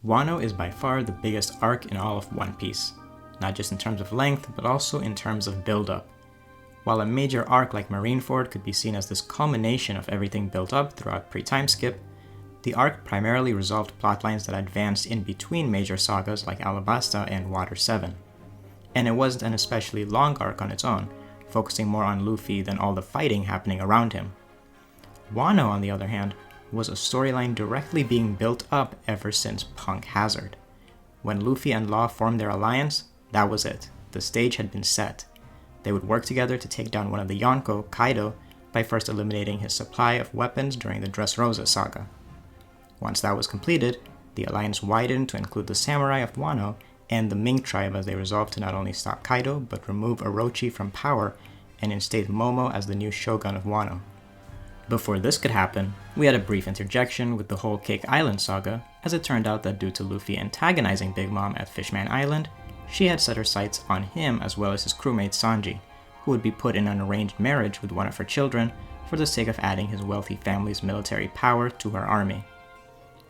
Wano is by far the biggest arc in all of One Piece, not just in terms of length, but also in terms of build-up. While a major arc like Marineford could be seen as this culmination of everything built up throughout pre-time skip, the arc primarily resolved plotlines that advanced in between major sagas like Alabasta and Water 7. And it wasn't an especially long arc on its own, focusing more on Luffy than all the fighting happening around him. Wano, on the other hand, was a storyline directly being built up ever since Punk Hazard. When Luffy and Law formed their alliance, that was it. The stage had been set. They would work together to take down one of the Yonko, Kaido, by first eliminating his supply of weapons during the Dressrosa saga. Once that was completed, the alliance widened to include the samurai of Wano and the Ming tribe as they resolved to not only stop Kaido, but remove Orochi from power and instate Momo as the new shogun of Wano. Before this could happen, we had a brief interjection with the whole Cake Island saga, as it turned out that due to Luffy antagonizing Big Mom at Fishman Island, she had set her sights on him as well as his crewmate Sanji, who would be put in an arranged marriage with one of her children for the sake of adding his wealthy family's military power to her army.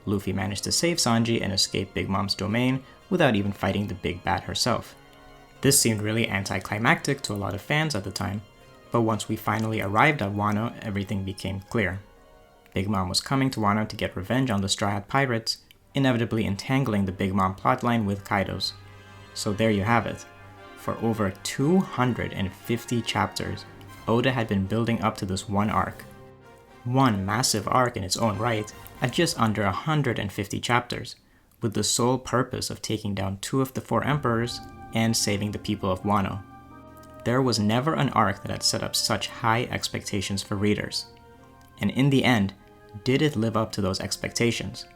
Luffy managed to save Sanji and escape Big Mom's domain without even fighting the big bad herself. This seemed really anticlimactic to a lot of fans at the time, but once we finally arrived at Wano, everything became clear. Big Mom was coming to Wano to get revenge on the Straw Hat Pirates, inevitably entangling the Big Mom plotline with Kaido's. So there you have it. For over 250 chapters, Oda had been building up to this one arc. One massive arc in its own right, at just under 150 chapters, with the sole purpose of taking down 2 of the 4 emperors and saving the people of Wano. There was never an arc that had set up such high expectations for readers. And in the end, did it live up to those expectations?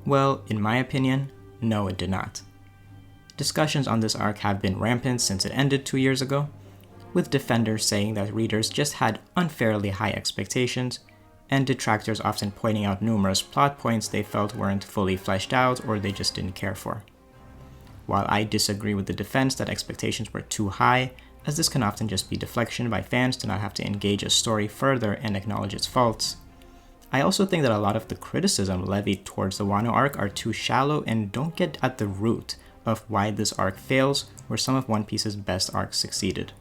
Well, in my opinion, no it did not. Discussions on this arc have been rampant since it ended 2 years ago, with defenders saying that readers just had unfairly high expectations, and detractors often pointing out numerous plot points they felt weren't fully fleshed out or they just didn't care for. While I disagree with the defense that expectations were too high, as this can often just be deflection by fans to not have to engage a story further and acknowledge its faults, I also think that a lot of the criticism levied towards the Wano arc are too shallow and don't get at the root of why this arc fails where some of One Piece's best arcs succeeded.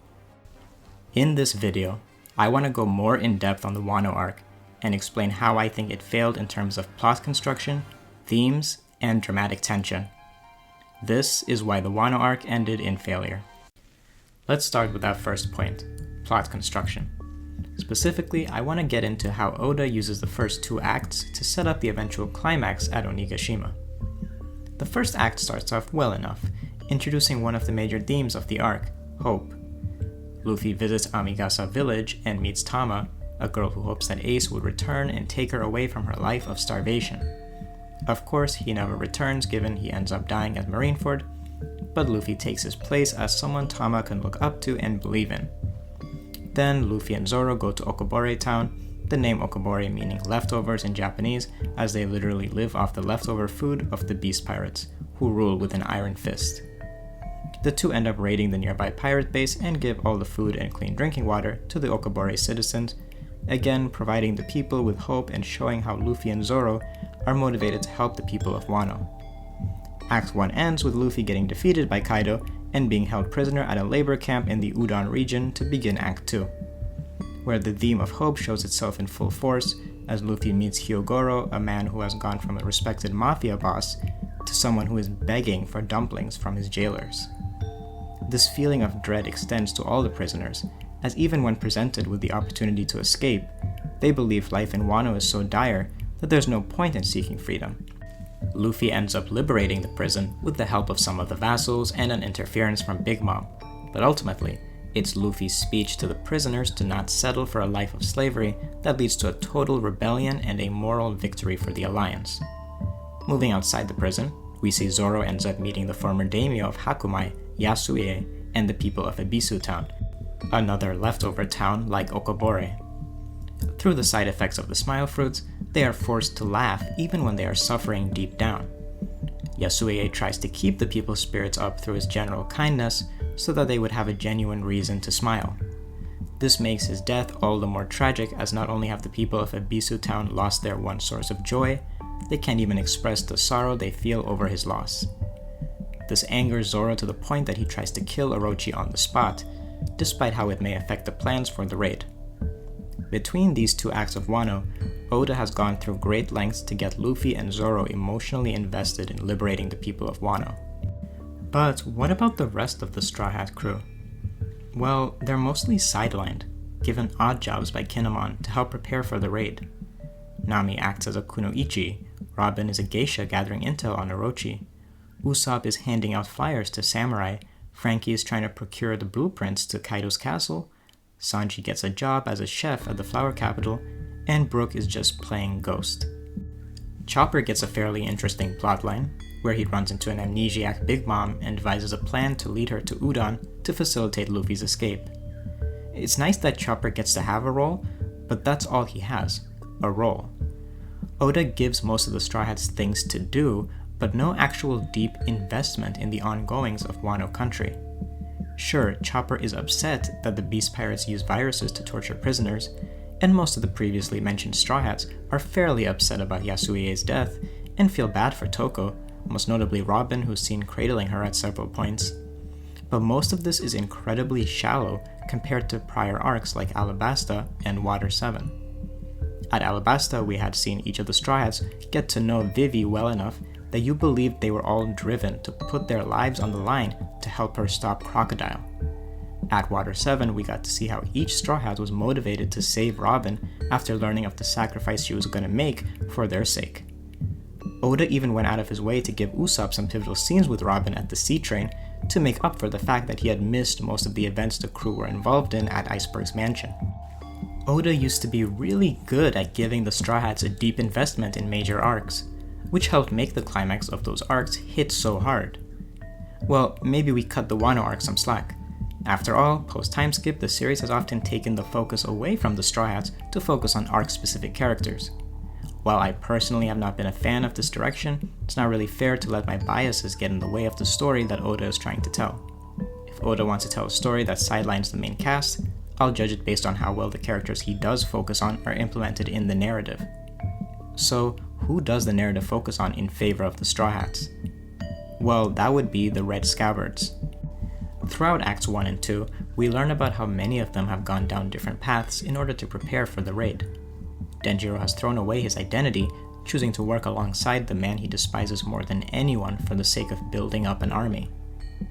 In this video, I want to go more in depth on the Wano arc and explain how I think it failed in terms of plot construction, themes, and dramatic tension. This is why the Wano arc ended in failure. Let's start with that first point, plot construction. Specifically, I want to get into how Oda uses the first 2 acts to set up the eventual climax at Onigashima. The first act starts off well enough, introducing one of the major themes of the arc, hope. Luffy visits Amigasa village and meets Tama, a girl who hopes that Ace would return and take her away from her life of starvation. Of course, he never returns given he ends up dying at Marineford, but Luffy takes his place as someone Tama can look up to and believe in. Then Luffy and Zoro go to Okobore town, the name Okobore meaning leftovers in Japanese, as they literally live off the leftover food of the Beast Pirates, who rule with an iron fist. The two end up raiding the nearby pirate base and give all the food and clean drinking water to the Okobore citizens, again providing the people with hope and showing how Luffy and Zoro are motivated to help the people of Wano. Act 1 ends with Luffy getting defeated by Kaido and being held prisoner at a labor camp in the Udon region to begin Act 2, where the theme of hope shows itself in full force as Luffy meets Hyogoro, a man who has gone from a respected mafia boss to someone who is begging for dumplings from his jailers. This feeling of dread extends to all the prisoners, as even when presented with the opportunity to escape, they believe life in Wano is so dire that there's no point in seeking freedom. Luffy ends up liberating the prison with the help of some of the vassals and an interference from Big Mom, but ultimately, it's Luffy's speech to the prisoners to not settle for a life of slavery that leads to a total rebellion and a moral victory for the Alliance. Moving outside the prison, we see Zoro ends up meeting the former daimyo of Hakumai, Yasue, and the people of Ebisu Town, another leftover town like Okobore. Through the side effects of the smile fruits, they are forced to laugh even when they are suffering deep down. Yasue tries to keep the people's spirits up through his general kindness so that they would have a genuine reason to smile. This makes his death all the more tragic as not only have the people of Ebisu Town lost their one source of joy, They can't even express the sorrow they feel over his loss. This angers Zoro to the point that he tries to kill Orochi on the spot, despite how it may affect the plans for the raid. Between these two acts of Wano, Oda has gone through great lengths to get Luffy and Zoro emotionally invested in liberating the people of Wano. But what about the rest of the Straw Hat crew? Well, they're mostly sidelined, given odd jobs by Kinemon to help prepare for the raid. Nami acts as a kunoichi, Robin is a geisha gathering intel on Orochi, Usopp is handing out flyers to samurai, Frankie is trying to procure the blueprints to Kaido's castle, Sanji gets a job as a chef at the flower capital, and Brook is just playing Ghost. Chopper gets a fairly interesting plotline, where he runs into an amnesiac Big Mom and devises a plan to lead her to Udon to facilitate Luffy's escape. It's nice that Chopper gets to have a role, but that's all he has, a role. Oda gives most of the Straw Hats things to do, but no actual deep investment in the ongoings of Wano country. Sure, Chopper is upset that the Beast Pirates use viruses to torture prisoners, and most of the previously mentioned Straw Hats are fairly upset about Yasuie's death and feel bad for Toko, most notably Robin, who's seen cradling her at several points. But most of this is incredibly shallow compared to prior arcs like Alabasta and Water 7. At Alabasta, we had seen each of the Straw Hats get to know Vivi well enough that you believed they were all driven to put their lives on the line to help her stop Crocodile. At Water 7, we got to see how each Straw Hat was motivated to save Robin after learning of the sacrifice she was going to make for their sake. Oda even went out of his way to give Usopp some pivotal scenes with Robin at the Sea Train to make up for the fact that he had missed most of the events the crew were involved in at Iceberg's mansion. Oda used to be really good at giving the Straw Hats a deep investment in major arcs, which helped make the climax of those arcs hit so hard. Well, maybe we cut the Wano arc some slack. After all, post-time skip, the series has often taken the focus away from the Straw Hats to focus on arc-specific characters. While I personally have not been a fan of this direction, it's not really fair to let my biases get in the way of the story that Oda is trying to tell. If Oda wants to tell a story that sidelines the main cast, I'll judge it based on how well the characters he does focus on are implemented in the narrative. So, who does the narrative focus on in favor of the Straw Hats? Well, that would be the Red Scabbards. Throughout Acts 1 and 2, we learn about how many of them have gone down different paths in order to prepare for the raid. Denjiro has thrown away his identity, choosing to work alongside the man he despises more than anyone for the sake of building up an army.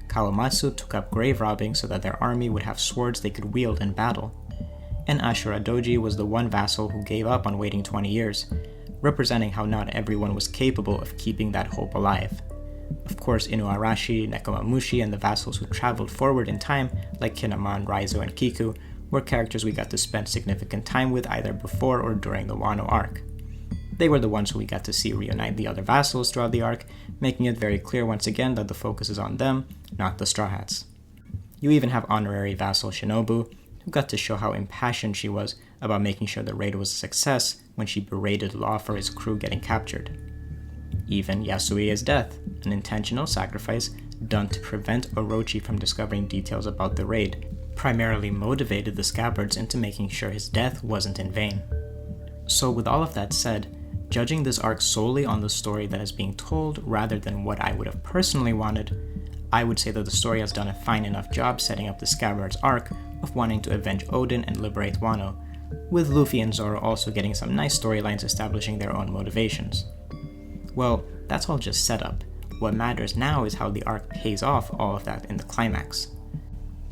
Kawamatsu took up grave robbing so that their army would have swords they could wield in battle. And Ashura Doji was the one vassal who gave up on waiting 20 years, representing how not everyone was capable of keeping that hope alive. Of course, Inuarashi, Nekomamushi, and the vassals who traveled forward in time, like Kinemon, Raizo, and Kiku, were characters we got to spend significant time with either before or during the Wano arc. They were the ones who we got to see reunite the other vassals throughout the arc, making it very clear once again that the focus is on them, not the Straw Hats. You even have honorary vassal Shinobu, who got to show how impassioned she was about making sure the raid was a success when she berated Law for his crew getting captured. Even Yasuie's death, an intentional sacrifice done to prevent Orochi from discovering details about the raid, primarily motivated the Scabbards into making sure his death wasn't in vain. So with all of that said, judging this arc solely on the story that is being told rather than what I would have personally wanted, I would say that the story has done a fine enough job setting up the Scabbards arc of wanting to avenge Odin and liberate Wano, with Luffy and Zoro also getting some nice storylines establishing their own motivations. Well, that's all just setup. What matters now is how the arc pays off all of that in the climax.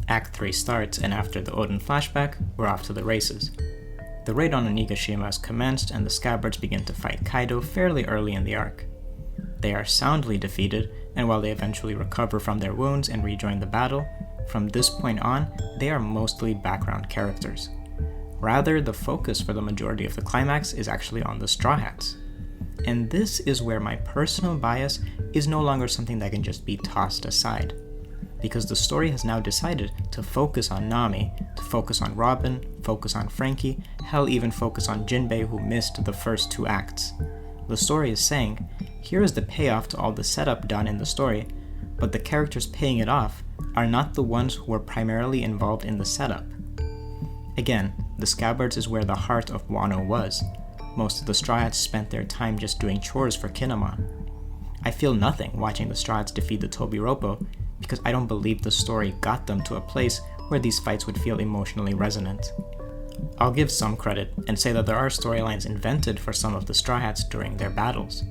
Act 3 starts, and after the Odin flashback, we're off to the races. The raid on Onigashima has commenced, and the Scabbards begin to fight Kaido fairly early in the arc. They are soundly defeated, and while they eventually recover from their wounds and rejoin the battle, from this point on, they are mostly background characters. Rather, the focus for the majority of the climax is actually on the Straw Hats. And this is where my personal bias is no longer something that can just be tossed aside, because the story has now decided to focus on Nami, to focus on Robin, focus on Frankie, hell even focus on Jinbei who missed the first 2 acts. The story is saying, here is the payoff to all the setup done in the story, but the characters paying it off are not the ones who were primarily involved in the setup. Again, the Scabbards is where the heart of Wano was. most of the Straw Hats spent their time just doing chores for Kinemon. I feel nothing watching the Straw Hats defeat the Tobiropo because I don't believe the story got them to a place where these fights would feel emotionally resonant. I'll give some credit and say that there are storylines invented for some of the Straw Hats during their battles,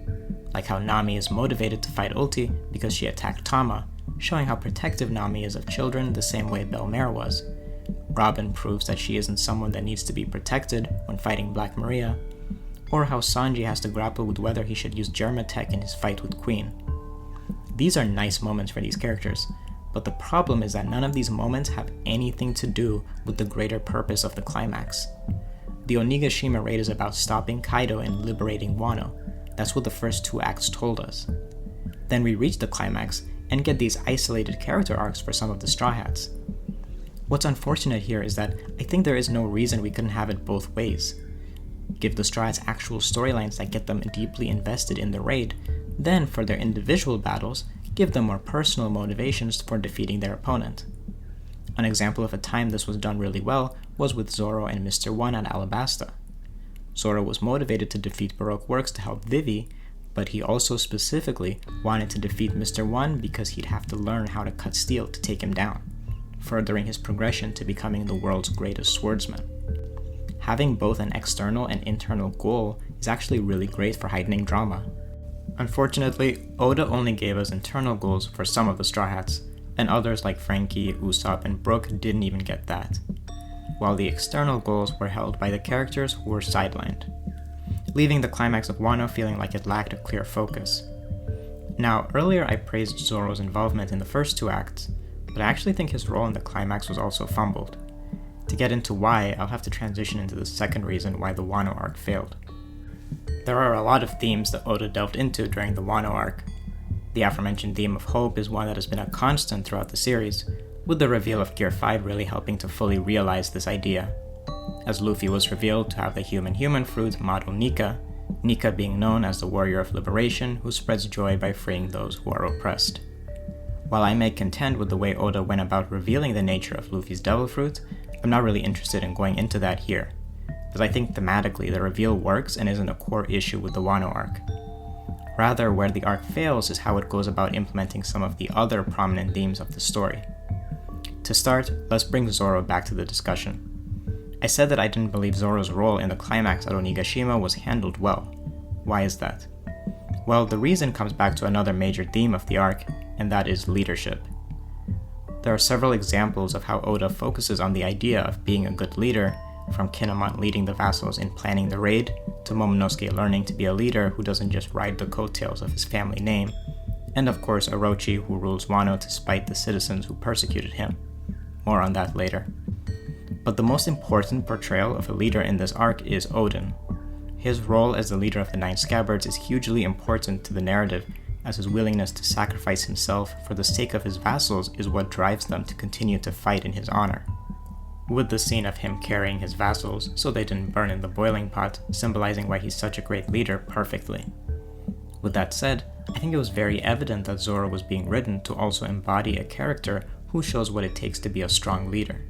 like how Nami is motivated to fight Ulti because she attacked Tama, showing how protective Nami is of children the same way Belmare was. Robin proves that she isn't someone that needs to be protected when fighting Black Maria, or how Sanji has to grapple with whether he should use Germatech in his fight with Queen. These are nice moments for these characters, but the problem is that none of these moments have anything to do with the greater purpose of the climax. The Onigashima raid is about stopping Kaido and liberating Wano. That's what the first 2 acts told us. Then we reach the climax and get these isolated character arcs for some of the Straw Hats. What's unfortunate here is that I think there is no reason we couldn't have it both ways. Give the Straw Hats actual storylines that get them deeply invested in the raid, then for their individual battles, give them more personal motivations for defeating their opponent. An example of a time this was done really well was with Zoro and Mr. One at Alabasta. Zoro was motivated to defeat Baroque Works to help Vivi, but he also specifically wanted to defeat Mr. One because he'd have to learn how to cut steel to take him down, furthering his progression to becoming the world's greatest swordsman. Having both an external and internal goal is actually really great for heightening drama. Unfortunately, Oda only gave us internal goals for some of the Straw Hats, and others like Frankie, Usopp, and Brook didn't even get that, while the external goals were held by the characters who were sidelined, leaving the climax of Wano feeling like it lacked a clear focus. Now, earlier I praised Zoro's involvement in the first 2 acts, but I actually think his role in the climax was also fumbled. To get into why, I'll have to transition into the second reason why the Wano arc failed. There are a lot of themes that Oda delved into during the Wano arc. The aforementioned theme of hope is one that has been a constant throughout the series, with the reveal of Gear 5 really helping to fully realize this idea, as Luffy was revealed to have the human fruit model Nika, Nika being known as the warrior of liberation who spreads joy by freeing those who are oppressed. While I may contend with the way Oda went about revealing the nature of Luffy's devil fruit, I'm not really interested in going into that here, as I think thematically the reveal works and isn't a core issue with the Wano arc. Rather, where the arc fails is how it goes about implementing some of the other prominent themes of the story. To start, let's bring Zoro back to the discussion. I said that I didn't believe Zoro's role in the climax at Onigashima was handled well. Why is that? Well, the reason comes back to another major theme of the arc, and that is leadership. There are several examples of how Oda focuses on the idea of being a good leader, from Kinemon leading the vassals in planning the raid, to Momonosuke learning to be a leader who doesn't just ride the coattails of his family name, and of course Orochi who rules Wano to spite the citizens who persecuted him. More on that later. But the most important portrayal of a leader in this arc is Odin. His role as the leader of the Nine Scabbards is hugely important to the narrative, as his willingness to sacrifice himself for the sake of his vassals is what drives them to continue to fight in his honor. With the scene of him carrying his vassals so they didn't burn in the boiling pot, symbolizing why he's such a great leader perfectly. With that said, I think it was very evident that Zoro was being written to also embody a character who shows what it takes to be a strong leader.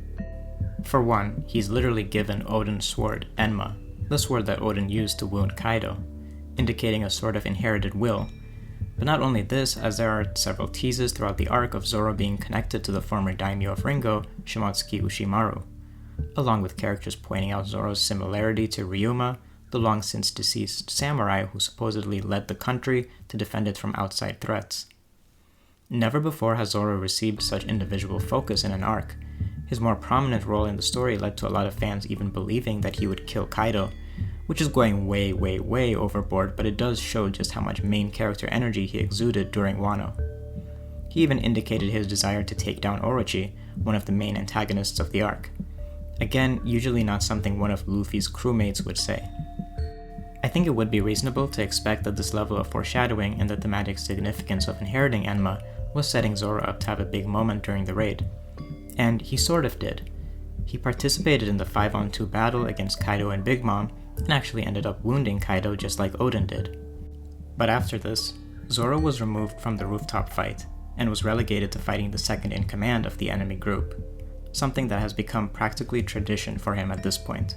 For one, he's literally given Odin's sword, Enma, the sword that Odin used to wound Kaido, indicating a sort of inherited will. But not only this, as there are several teases throughout the arc of Zoro being connected to the former daimyo of Ringo, Shimotsuki Ushimaru, along with characters pointing out Zoro's similarity to Ryuma, the long since deceased samurai who supposedly led the country to defend it from outside threats. Never before has Zoro received such individual focus in an arc. His more prominent role in the story led to a lot of fans even believing that he would kill Kaido, which is going way overboard, but it does show just how much main character energy he exuded during Wano. He even indicated his desire to take down Orochi, one of the main antagonists of the arc. Again, usually not something one of Luffy's crewmates would say. I think it would be reasonable to expect that this level of foreshadowing and the thematic significance of inheriting Enma was setting Zoro up to have a big moment during the raid. And he sort of did. He participated in the 5-on-2 battle against Kaido and Big Mom, and actually ended up wounding Kaido just like Odin did. But after this, Zoro was removed from the rooftop fight, and was relegated to fighting the second in command of the enemy group, something that has become practically tradition for him at this point.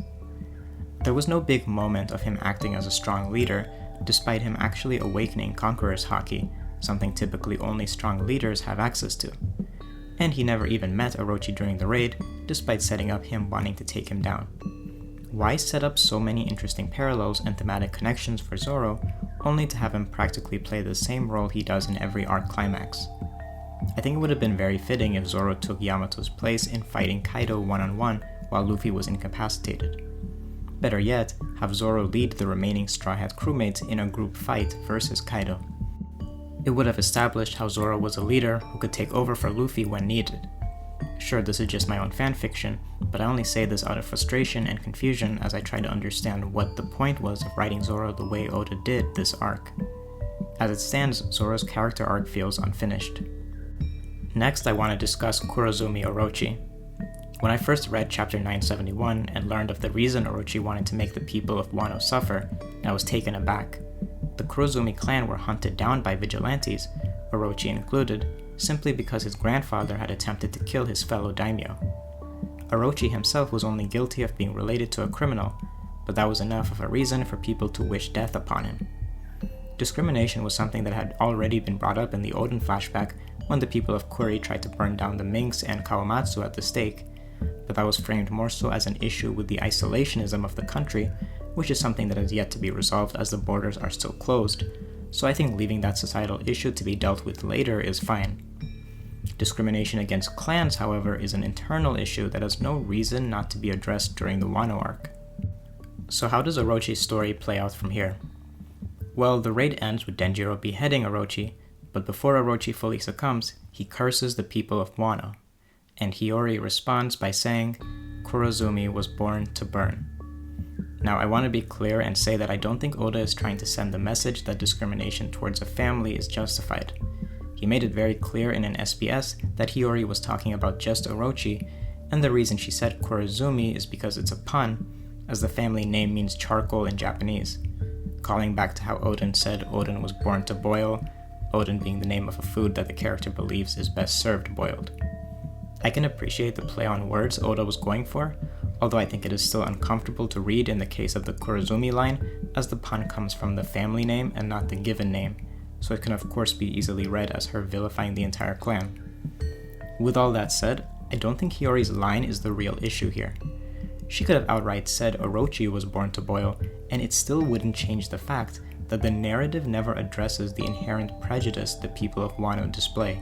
There was no big moment of him acting as a strong leader, despite him actually awakening Conqueror's Haki, something typically only strong leaders have access to. And he never even met Orochi during the raid, despite setting up him wanting to take him down. Why set up so many interesting parallels and thematic connections for Zoro, only to have him practically play the same role he does in every arc climax? I think it would have been very fitting if Zoro took Yamato's place in fighting Kaido one-on-one while Luffy was incapacitated. Better yet, have Zoro lead the remaining Straw Hat crewmates in a group fight versus Kaido. It would have established how Zoro was a leader who could take over for Luffy when needed. Sure, this is just my own fanfiction, but I only say this out of frustration and confusion as I try to understand what the point was of writing Zoro the way Oda did this arc. As it stands, Zoro's character arc feels unfinished. Next, I want to discuss Kurozumi Orochi. When I first read chapter 971 and learned of the reason Orochi wanted to make the people of Wano suffer, I was taken aback. The Kurozumi clan were hunted down by vigilantes, Orochi included, simply because his grandfather had attempted to kill his fellow daimyo. Orochi himself was only guilty of being related to a criminal, but that was enough of a reason for people to wish death upon him. Discrimination was something that had already been brought up in the Oden flashback when the people of Kuri tried to burn down the Minks and Kawamatsu at the stake, but that was framed more so as an issue with the isolationism of the country, which is something that is yet to be resolved as the borders are still closed, so I think leaving that societal issue to be dealt with later is fine. Discrimination against clans, however, is an internal issue that has no reason not to be addressed during the Wano arc. So how does Orochi's story play out from here? Well, the raid ends with Denjiro beheading Orochi, but before Orochi fully succumbs, he curses the people of Wano, and Hiyori responds by saying, "Kurozumi was born to burn." Now, I want to be clear and say that I don't think Oda is trying to send the message that discrimination towards a family is justified. He made it very clear in an SBS that Hiyori was talking about just Orochi, and the reason she said Kurozumi is because it's a pun, as the family name means charcoal in Japanese, calling back to how Oden said Oden was born to boil, Oden being the name of a food that the character believes is best served boiled. I can appreciate the play on words Oda was going for, although I think it is still uncomfortable to read in the case of the Kurozumi line, as the pun comes from the family name and not the given name, so it can of course be easily read as her vilifying the entire clan. With all that said, I don't think Hiyori's line is the real issue here. She could have outright said Orochi was born to boil, and it still wouldn't change the fact that the narrative never addresses the inherent prejudice the people of Wano display.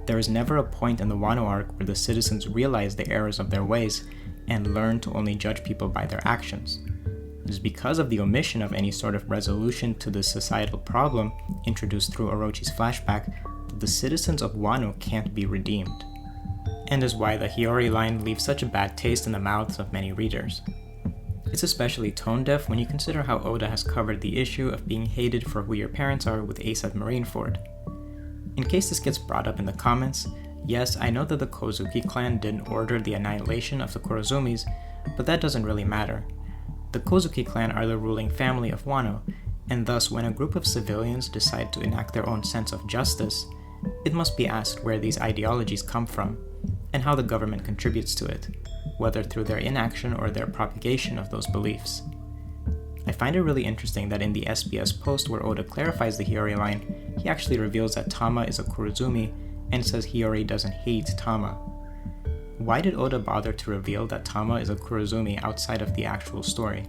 There is never a point in the Wano arc where the citizens realize the errors of their ways and learn to only judge people by their actions. It is because of the omission of any sort of resolution to the societal problem introduced through Orochi's flashback that the citizens of Wano can't be redeemed, and is why the Hiyori line leaves such a bad taste in the mouths of many readers. It's especially tone-deaf when you consider how Oda has covered the issue of being hated for who your parents are with Ace at Marineford. In case this gets brought up in the comments, yes, I know that the Kozuki clan didn't order the annihilation of the Kurozumis, but that doesn't really matter. The Kozuki clan are the ruling family of Wano, and thus when a group of civilians decide to enact their own sense of justice, it must be asked where these ideologies come from, and how the government contributes to it, whether through their inaction or their propagation of those beliefs. I find it really interesting that in the SBS post where Oda clarifies the Hiyori line, he actually reveals that Tama is a Kurozumi and says Hiyori doesn't hate Tama. Why did Oda bother to reveal that Tama is a Kurozumi outside of the actual story?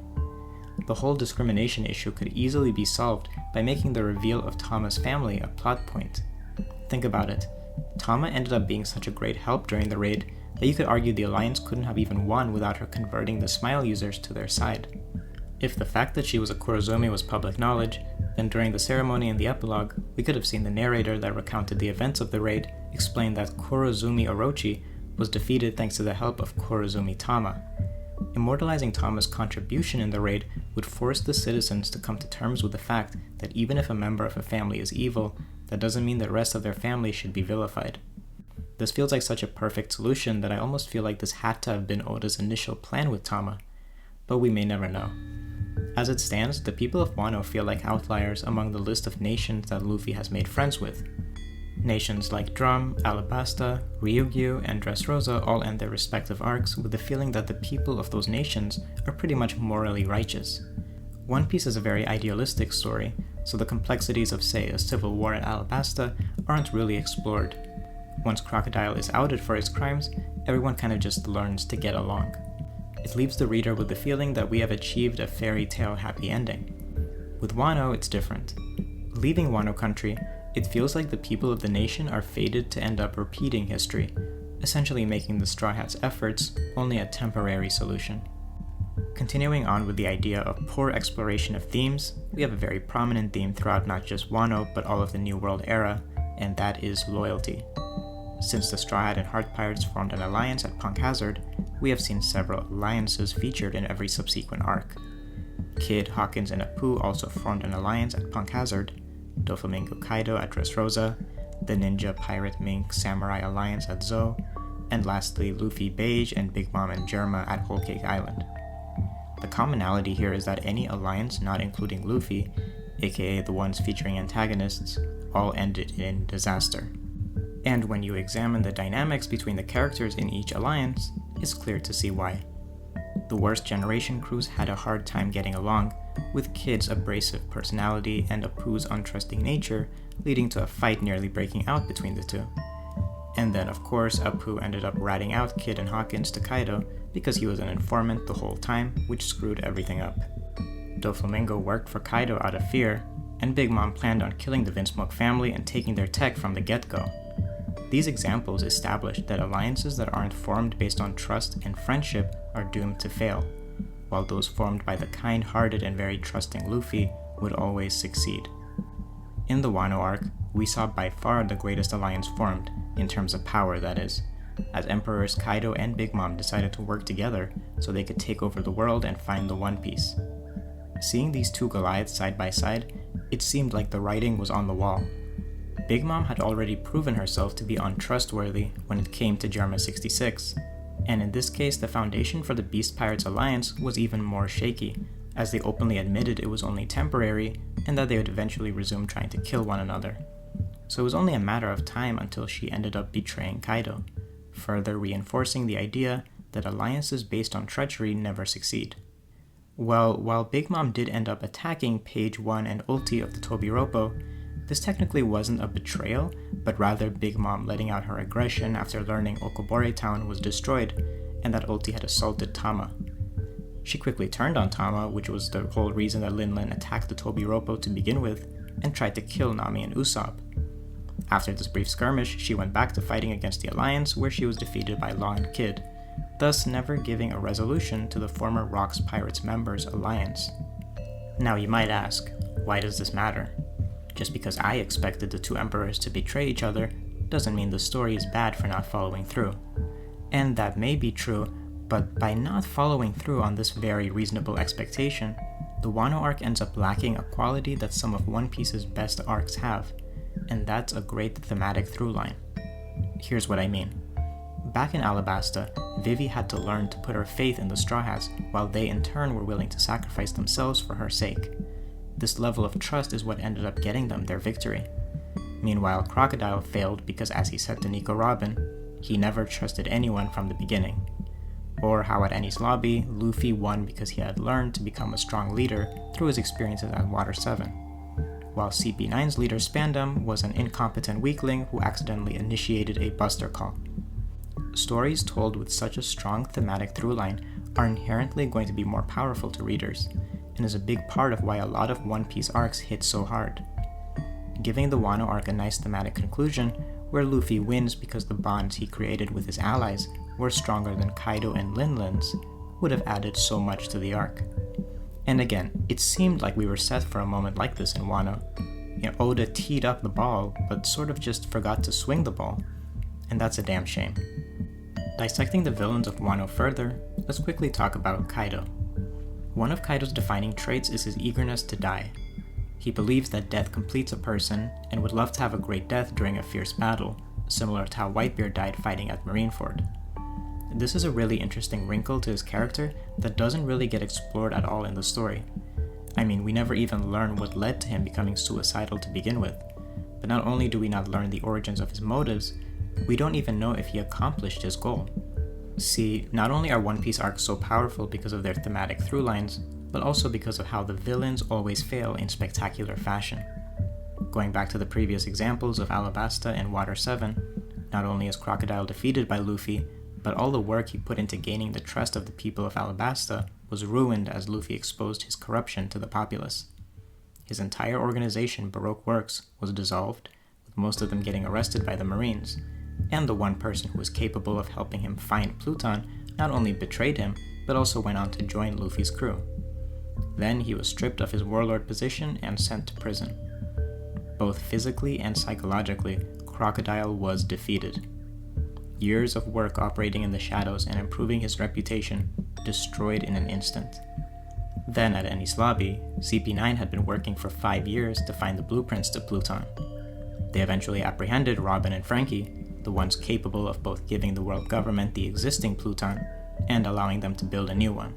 The whole discrimination issue could easily be solved by making the reveal of Tama's family a plot point. Think about it. Tama ended up being such a great help during the raid that you could argue the Alliance couldn't have even won without her converting the Smile users to their side. If the fact that she was a Kurozumi was public knowledge, then during the ceremony and the epilogue, we could have seen the narrator that recounted the events of the raid explain that Kurozumi Orochi was defeated thanks to the help of Kurozumi Tama. Immortalizing Tama's contribution in the raid would force the citizens to come to terms with the fact that even if a member of a family is evil, that doesn't mean the rest of their family should be vilified. This feels like such a perfect solution that I almost feel like this had to have been Oda's initial plan with Tama, but we may never know. As it stands, the people of Wano feel like outliers among the list of nations that Luffy has made friends with. Nations like Drum, Alabasta, Ryugyu, and Dressrosa all end their respective arcs with the feeling that the people of those nations are pretty much morally righteous. One Piece is a very idealistic story, so the complexities of, say, a civil war at Alabasta aren't really explored. Once Crocodile is outed for his crimes, everyone kind of just learns to get along. It leaves the reader with the feeling that we have achieved a fairy tale happy ending. With Wano, it's different. Leaving Wano country, it feels like the people of the nation are fated to end up repeating history, essentially making the Straw Hats' efforts only a temporary solution. Continuing on with the idea of poor exploration of themes, we have a very prominent theme throughout not just Wano, but all of the New World era, and that is loyalty. Since the Straw Hat and Heart Pirates formed an alliance at Punk Hazard, we have seen several alliances featured in every subsequent arc. Kid, Hawkins, and Apu also formed an alliance at Punk Hazard, Doflamingo Kaido at Dressrosa, the Ninja Pirate Mink Samurai Alliance at Zou, and lastly Luffy Beige and Big Mom and Germa at Whole Cake Island. The commonality here is that any alliance not including Luffy, aka the ones featuring antagonists, all ended in disaster. And when you examine the dynamics between the characters in each alliance, it's clear to see why. The worst generation crews had a hard time getting along, with Kid's abrasive personality and Apu's untrusting nature leading to a fight nearly breaking out between the two. And then of course Apu ended up ratting out Kid and Hawkins to Kaido because he was an informant the whole time, which screwed everything up. Doflamingo worked for Kaido out of fear, and Big Mom planned on killing the Vinsmoke family and taking their tech from the get-go. These examples established that alliances that aren't formed based on trust and friendship are doomed to fail, while those formed by the kind-hearted and very trusting Luffy would always succeed. In the Wano arc, we saw by far the greatest alliance formed, in terms of power that is, as Emperors Kaido and Big Mom decided to work together so they could take over the world and find the One Piece. Seeing these two Goliaths side by side, it seemed like the writing was on the wall. Big Mom had already proven herself to be untrustworthy when it came to Germa 66, and in this case the foundation for the Beast Pirates alliance was even more shaky, as they openly admitted it was only temporary and that they would eventually resume trying to kill one another. So it was only a matter of time until she ended up betraying Kaido, further reinforcing the idea that alliances based on treachery never succeed. Well, while Big Mom did end up attacking Page 1 and Ulti of the Tobiropo, this technically wasn't a betrayal, but rather Big Mom letting out her aggression after learning Okobore Town was destroyed and that Ulti had assaulted Tama. She quickly turned on Tama, which was the whole reason that Linlin attacked the Tobiropo to begin with, and tried to kill Nami and Usopp. After this brief skirmish, she went back to fighting against the Alliance, where she was defeated by Law and Kid, thus never giving a resolution to the former Rocks Pirates members' alliance. Now you might ask, why does this matter? Just because I expected the two emperors to betray each other doesn't mean the story is bad for not following through. And that may be true, but by not following through on this very reasonable expectation, the Wano arc ends up lacking a quality that some of One Piece's best arcs have, and that's a great thematic through-line. Here's what I mean. Back in Alabasta, Vivi had to learn to put her faith in the Straw Hats, while they in turn were willing to sacrifice themselves for her sake. This level of trust is what ended up getting them their victory. Meanwhile, Crocodile failed because, as he said to Nico Robin, he never trusted anyone from the beginning. Or how at Enies Lobby, Luffy won because he had learned to become a strong leader through his experiences at Water 7. While CP9's leader Spandam was an incompetent weakling who accidentally initiated a Buster Call. Stories told with such a strong thematic throughline are inherently going to be more powerful to readers, and is a big part of why a lot of One Piece arcs hit so hard. Giving the Wano arc a nice thematic conclusion, where Luffy wins because the bonds he created with his allies were stronger than Kaido and Linlin's, would have added so much to the arc. And again, it seemed like we were set for a moment like this in Wano. Oda teed up the ball, but sort of just forgot to swing the ball, and that's a damn shame. Dissecting the villains of Wano further, let's quickly talk about Kaido. One of Kaido's defining traits is his eagerness to die. He believes that death completes a person, and would love to have a great death during a fierce battle, similar to how Whitebeard died fighting at Marineford. This is a really interesting wrinkle to his character that doesn't really get explored at all in the story. I mean, we never even learn what led to him becoming suicidal to begin with, but not only do we not learn the origins of his motives, we don't even know if he accomplished his goal. See, not only are One Piece arcs so powerful because of their thematic through-lines, but also because of how the villains always fail in spectacular fashion. Going back to the previous examples of Alabasta and Water 7, not only is Crocodile defeated by Luffy, but all the work he put into gaining the trust of the people of Alabasta was ruined as Luffy exposed his corruption to the populace. His entire organization, Baroque Works, was dissolved, with most of them getting arrested by the Marines, and the one person who was capable of helping him find Pluton not only betrayed him, but also went on to join Luffy's crew. Then he was stripped of his warlord position and sent to prison. Both physically and psychologically, Crocodile was defeated. Years of work operating in the shadows and improving his reputation destroyed in an instant. Then at Enies Lobby, CP9 had been working for 5 years to find the blueprints to Pluton. They eventually apprehended Robin and Frankie, the ones capable of both giving the world government the existing Pluton and allowing them to build a new one.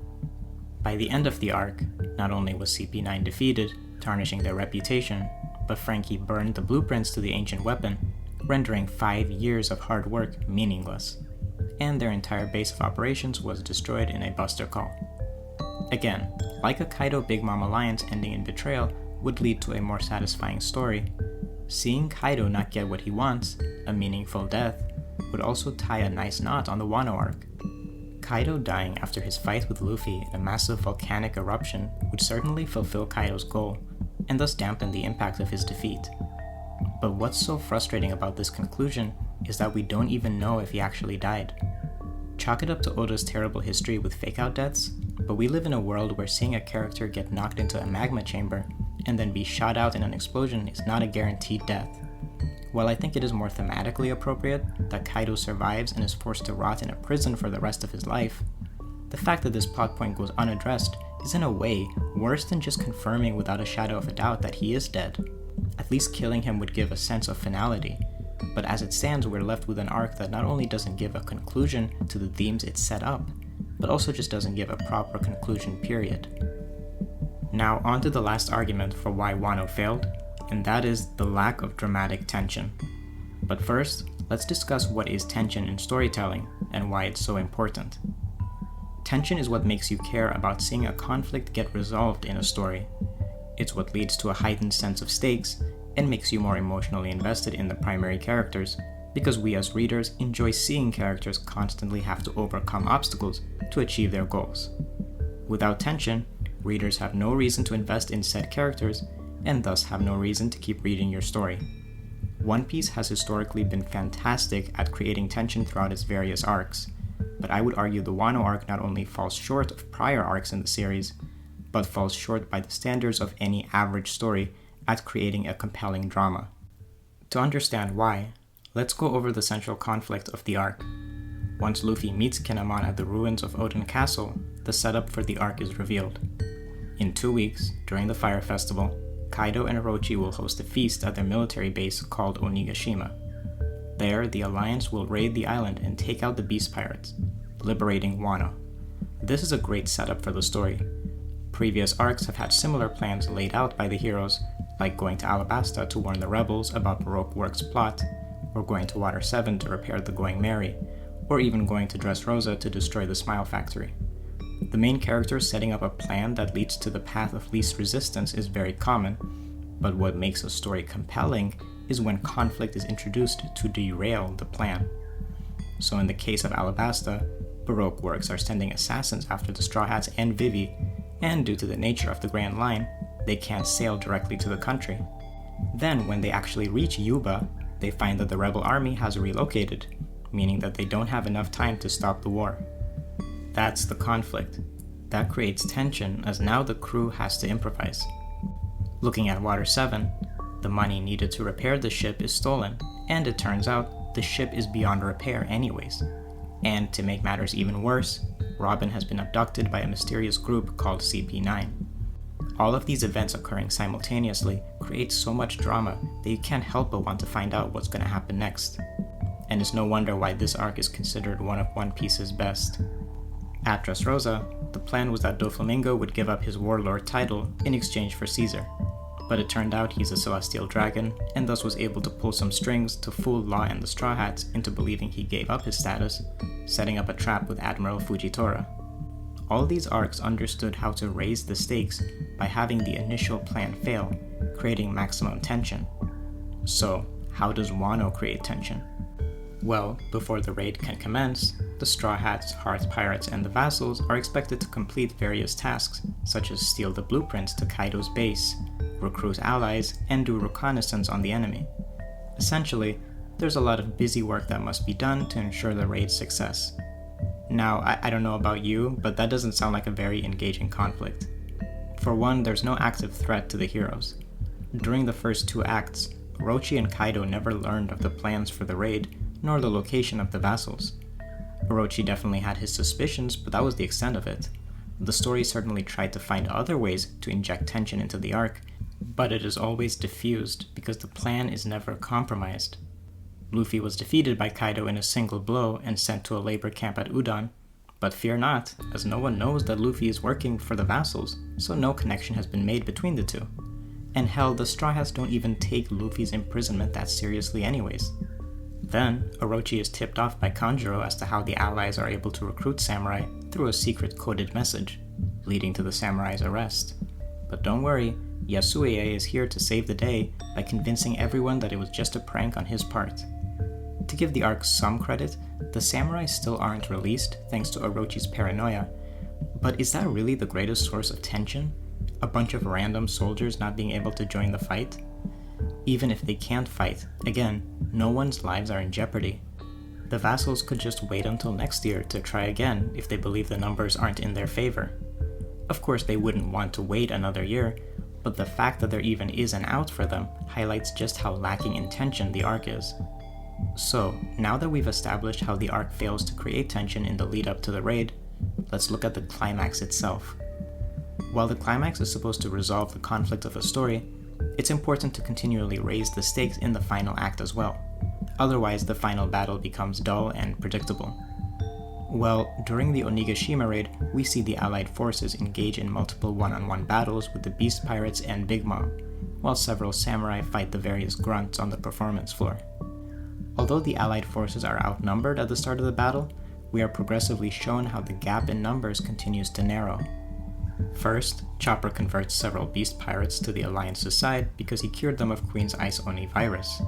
By the end of the arc, not only was CP9 defeated, tarnishing their reputation, but Frankie burned the blueprints to the ancient weapon, rendering 5 years of hard work meaningless, and their entire base of operations was destroyed in a buster call. Again, like a Kaido Big Mom alliance ending in betrayal would lead to a more satisfying story, seeing Kaido not get what he wants, a meaningful death, would also tie a nice knot on the Wano arc. Kaido dying after his fight with Luffy in a massive volcanic eruption would certainly fulfill Kaido's goal, and thus dampen the impact of his defeat. But what's so frustrating about this conclusion is that we don't even know if he actually died. Chalk it up to Oda's terrible history with fake-out deaths, but we live in a world where seeing a character get knocked into a magma chamber and then be shot out in an explosion is not a guaranteed death. While I think it is more thematically appropriate that Kaido survives and is forced to rot in a prison for the rest of his life, the fact that this plot point goes unaddressed is in a way worse than just confirming without a shadow of a doubt that he is dead. At least killing him would give a sense of finality, but as it stands we're left with an arc that not only doesn't give a conclusion to the themes it set up, but also just doesn't give a proper conclusion period. Now on to the last argument for why Wano failed, and that is the lack of dramatic tension. But first, let's discuss what is tension in storytelling and why it's so important. Tension is what makes you care about seeing a conflict get resolved in a story. It's what leads to a heightened sense of stakes and makes you more emotionally invested in the primary characters, because we as readers enjoy seeing characters constantly have to overcome obstacles to achieve their goals. Without tension, readers have no reason to invest in said characters and thus have no reason to keep reading your story. One Piece has historically been fantastic at creating tension throughout its various arcs, but I would argue the Wano arc not only falls short of prior arcs in the series, but falls short by the standards of any average story at creating a compelling drama. To understand why, let's go over the central conflict of the arc. Once Luffy meets Kinemon at the ruins of Oden Castle, the setup for the arc is revealed. In 2 weeks, during the Fire Festival, Kaido and Orochi will host a feast at their military base called Onigashima. There, the Alliance will raid the island and take out the Beast Pirates, liberating Wano. This is a great setup for the story. Previous arcs have had similar plans laid out by the heroes, like going to Alabasta to warn the rebels about Baroque Works' plot, or going to Water 7 to repair the Going Merry, or even going to Dressrosa to destroy the Smile Factory. The main character setting up a plan that leads to the path of least resistance is very common, but what makes a story compelling is when conflict is introduced to derail the plan. So in the case of Alabasta, Baroque Works are sending assassins after the Straw Hats and Vivi, and due to the nature of the Grand Line, they can't sail directly to the country. Then when they actually reach Yuba, they find that the rebel army has relocated, meaning that they don't have enough time to stop the war. That's the conflict. That creates tension as now the crew has to improvise. Looking at Water 7, the money needed to repair the ship is stolen, and it turns out the ship is beyond repair anyways. And to make matters even worse, Robin has been abducted by a mysterious group called CP9. All of these events occurring simultaneously create so much drama that you can't help but want to find out what's going to happen next. And it's no wonder why this arc is considered one of One Piece's best. At Dressrosa, the plan was that Doflamingo would give up his warlord title in exchange for Caesar. but it turned out he's a celestial dragon, and thus was able to pull some strings to fool Law and the Straw Hats into believing he gave up his status, setting up a trap with Admiral Fujitora. All these arcs understood how to raise the stakes by having the initial plan fail, creating maximum tension. So, how does Wano create tension? Well, before the raid can commence, the Straw Hats, Hearth Pirates, and the Vassals are expected to complete various tasks, such as steal the blueprints to Kaido's base, recruit allies, and do reconnaissance on the enemy. Essentially, there's a lot of busy work that must be done to ensure the raid's success. Now, I don't know about you, but that doesn't sound like a very engaging conflict. For one, there's no active threat to the heroes. During the first 2 acts, Orochi and Kaido never learned of the plans for the raid, nor the location of the vassals. Orochi definitely had his suspicions, but that was the extent of it. The story certainly tried to find other ways to inject tension into the arc, but it is always diffused because the plan is never compromised. Luffy was defeated by Kaido in a single blow and sent to a labor camp at Udon, but fear not, as no one knows that Luffy is working for the vassals, so no connection has been made between the two. And hell, the Straw Hats don't even take Luffy's imprisonment that seriously anyways. Then, Orochi is tipped off by Kanjuro as to how the allies are able to recruit samurai through a secret coded message, leading to the samurai's arrest. But don't worry, Yasuie is here to save the day by convincing everyone that it was just a prank on his part. To give the arc some credit, the samurai still aren't released thanks to Orochi's paranoia, but is that really the greatest source of tension? A bunch of random soldiers not being able to join the fight? Even if they can't fight, again, no one's lives are in jeopardy. The vassals could just wait until next year to try again if they believe the numbers aren't in their favor. Of course, they wouldn't want to wait another year, but the fact that there even is an out for them highlights just how lacking in tension the arc is. So, now that we've established how the arc fails to create tension in the lead up to the raid, let's look at the climax itself. While the climax is supposed to resolve the conflict of a story, it's important to continually raise the stakes in the final act as well. Otherwise, the final battle becomes dull and predictable. Well, during the Onigashima raid, we see the allied forces engage in multiple one-on-one battles with the Beast Pirates and Big Mom, while several samurai fight the various grunts on the performance floor. Although the allied forces are outnumbered at the start of the battle, we are progressively shown how the gap in numbers continues to narrow. First, Chopper converts several Beast Pirates to the Alliance's side because he cured them of Queen's Ice Oni virus.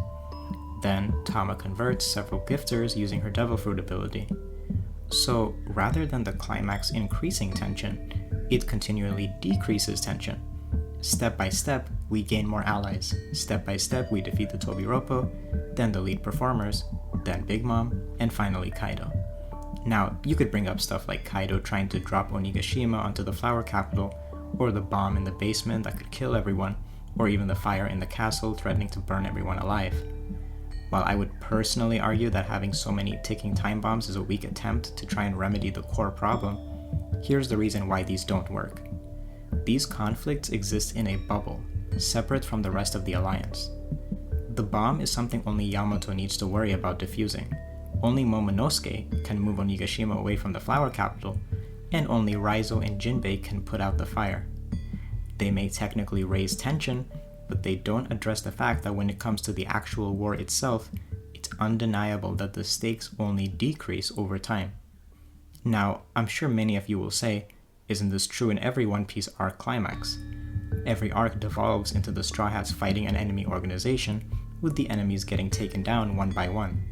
Then, Tama converts several Gifters using her Devil Fruit ability. So, rather than the climax increasing tension, it continually decreases tension. Step by step, we gain more allies. Step by step, we defeat the Tobiropo, then the lead performers, then Big Mom, and finally Kaido. Now, you could bring up stuff like Kaido trying to drop Onigashima onto the flower capital, or the bomb in the basement that could kill everyone, or even the fire in the castle threatening to burn everyone alive. While I would personally argue that having so many ticking time bombs is a weak attempt to try and remedy the core problem, here's the reason why these don't work. These conflicts exist in a bubble, separate from the rest of the Alliance. The bomb is something only Yamato needs to worry about defusing. Only Momonosuke can move Onigashima away from the flower capital, and only Raizo and Jinbei can put out the fire. They may technically raise tension, but they don't address the fact that when it comes to the actual war itself, it's undeniable that the stakes only decrease over time. Now, I'm sure many of you will say, isn't this true in every One Piece arc climax? Every arc devolves into the Straw Hats fighting an enemy organization, with the enemies getting taken down one by one.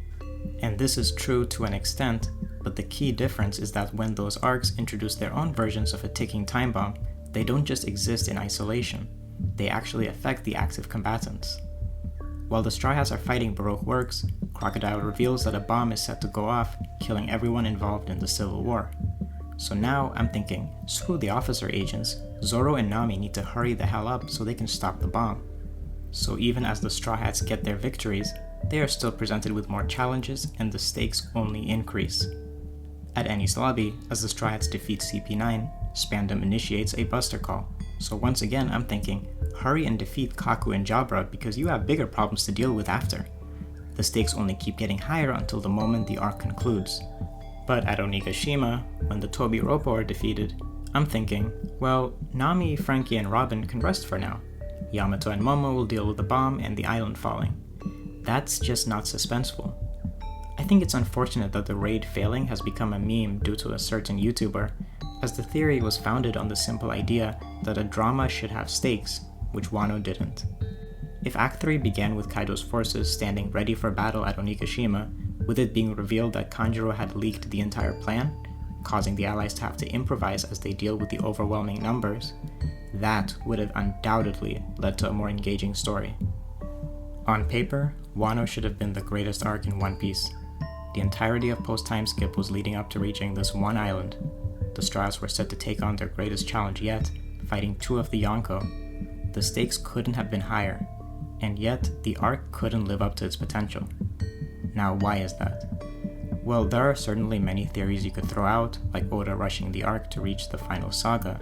And this is true to an extent, but the key difference is that when those arcs introduce their own versions of a ticking time bomb, they don't just exist in isolation. They actually affect the active combatants. While the Straw Hats are fighting Baroque works, Crocodile reveals that a bomb is set to go off, killing everyone involved in the Civil War. So now I'm thinking, screw the officer agents, Zoro and Nami need to hurry the hell up so they can stop the bomb. So even as the Straw Hats get their victories, they are still presented with more challenges and the stakes only increase. At Enies Lobby, as the Straw Hats defeat CP9, Spandam initiates a Buster Call. So once again I'm thinking, hurry and defeat Kaku and Jabra because you have bigger problems to deal with after. The stakes only keep getting higher until the moment the arc concludes. But at Onigashima, when the Tobiropo are defeated, I'm thinking, well, Nami, Frankie, and Robin can rest for now. Yamato and Momo will deal with the bomb and the island falling. That's just not suspenseful. I think it's unfortunate that the raid failing has become a meme due to a certain YouTuber, as the theory was founded on the simple idea that a drama should have stakes, which Wano didn't. If Act 3 began with Kaido's forces standing ready for battle at Onigashima, with it being revealed that Kanjuro had leaked the entire plan, causing the allies to have to improvise as they deal with the overwhelming numbers, that would have undoubtedly led to a more engaging story. On paper, Wano should have been the greatest arc in One Piece. The entirety of post-time skip was leading up to reaching this one island. The Straws were set to take on their greatest challenge yet, fighting 2 of the Yonko. The stakes couldn't have been higher, and yet the arc couldn't live up to its potential. Now, why is that? Well, there are certainly many theories you could throw out, like Oda rushing the arc to reach the final saga,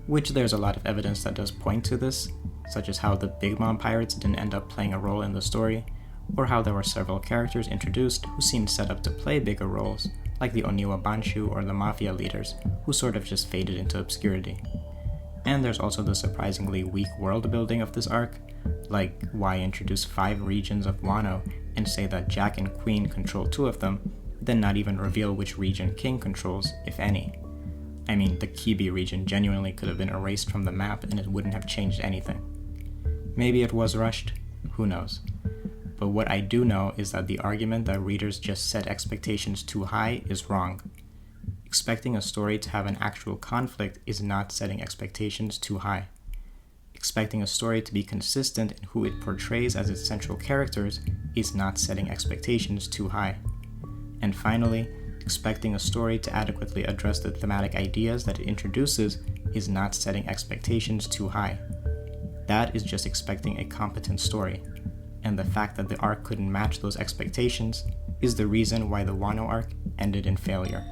which there's a lot of evidence that does point to this, such as how the Big Mom pirates didn't end up playing a role in the story, or how there were several characters introduced who seemed set up to play bigger roles, like the Oniwa Banshu or the Mafia leaders, who sort of just faded into obscurity. And there's also the surprisingly weak world building of this arc, like why introduce 5 regions of Wano and say that Jack and Queen control 2 of them, then not even reveal which region King controls, if any. I mean, the Kibi region genuinely could have been erased from the map and it wouldn't have changed anything. Maybe it was rushed, who knows. But what I do know is that the argument that readers just set expectations too high is wrong. Expecting a story to have an actual conflict is not setting expectations too high. Expecting a story to be consistent in who it portrays as its central characters is not setting expectations too high. And finally, expecting a story to adequately address the thematic ideas that it introduces is not setting expectations too high. That is just expecting a competent story, and the fact that the arc couldn't match those expectations is the reason why the Wano arc ended in failure.